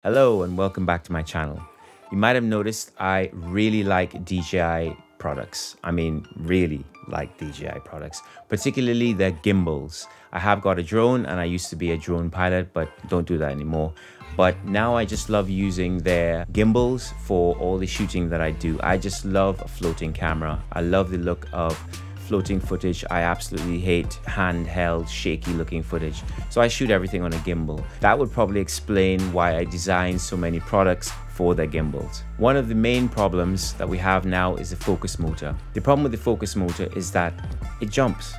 Hello and welcome back to my channel. You might have noticed I really like DJI products. I mean, really like DJI products, particularly their gimbals. I have got a drone and I used to be a drone pilot, but don't do that anymore. But now I just love using their gimbals for all the shooting that I do. I just love a floating camera. I love the look of floating footage. I absolutely hate handheld, shaky looking footage. So I shoot everything on a gimbal. That would probably explain why I designed so many products for their gimbals. One of the main problems that we have now is the focus motor. The problem with the focus motor is that it jumps.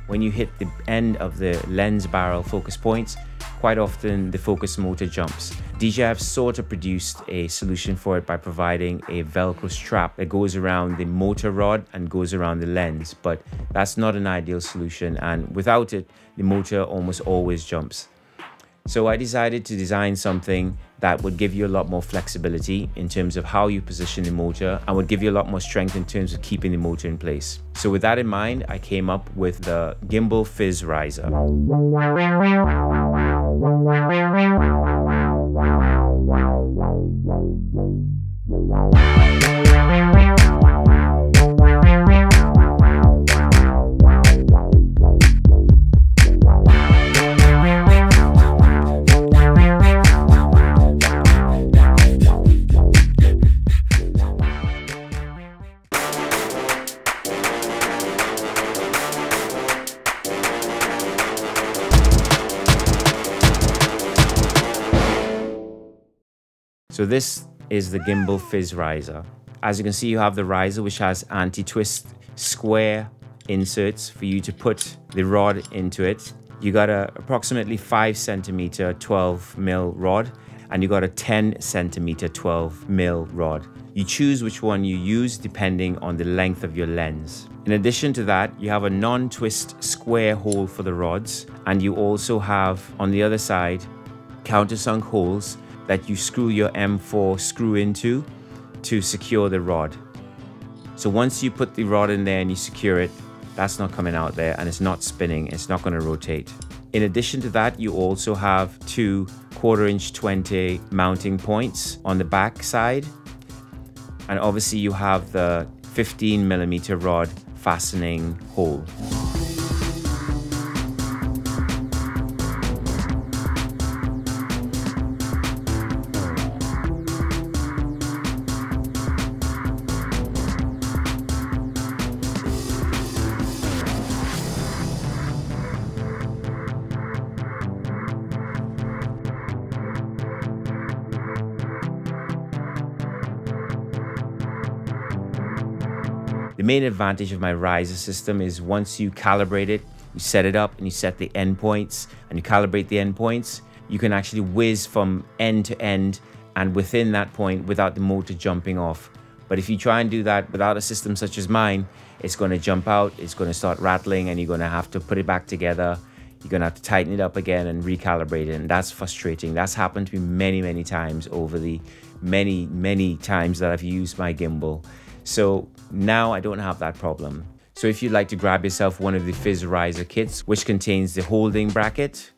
When you hit the end of the lens barrel focus points, quite often the focus motor jumps. DJI have sort of produced a solution for it by providing a Velcro strap that goes around the motor rod and goes around the lens, but that's not an ideal solution, and without it, the motor almost always jumps. So I decided to design something that would give you a lot more flexibility in terms of how you position the motor and would give you a lot more strength in terms of keeping the motor in place. So with that in mind, I came up with the Gimbal FIZ Riser. So this is the Gimbal FIZ Riser. As you can see, you have the riser, which has anti-twist square inserts for you to put the rod into it. You got a approximately 5 centimeter 12mm rod, and you got a 10 centimeter 12mm rod. You choose which one you use depending on the length of your lens. In addition to that, you have a non-twist square hole for the rods, and you also have on the other side countersunk holes that you screw your M4 screw into to secure the rod. So once you put the rod in there and you secure it, that's not coming out there and it's not spinning, it's not going to rotate. In addition to that, you also have 2 1/4" 20 mounting points on the back side, and obviously you have the 15mm rod fastening hole. The main advantage of my riser system is once you calibrate it, you set it up and you set the endpoints and you calibrate the endpoints, you can actually whiz from end to end and within that point without the motor jumping off. But if you try and do that without a system such as mine, it's going to jump out, it's going to start rattling, and you're going to have to put it back together. You're going to have to tighten it up again and recalibrate it, and that's frustrating. That's happened to me many times over the many times that I've used my gimbal. So now I don't have that problem. So if you'd like to grab yourself one of the FIZ Riser kits, which contains the holding bracket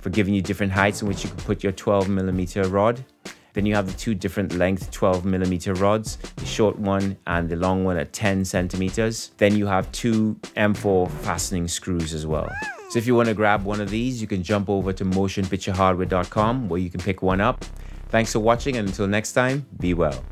for giving you different heights in which you can put your 12mm rod. Then you have the 2 different length 12mm rods, the short one and the long one at 10 centimeters. Then you have 2 M4 fastening screws as well. So if you want to grab one of these, you can jump over to motionpicturehardware.com where you can pick one up. Thanks for watching, and until next time, be well.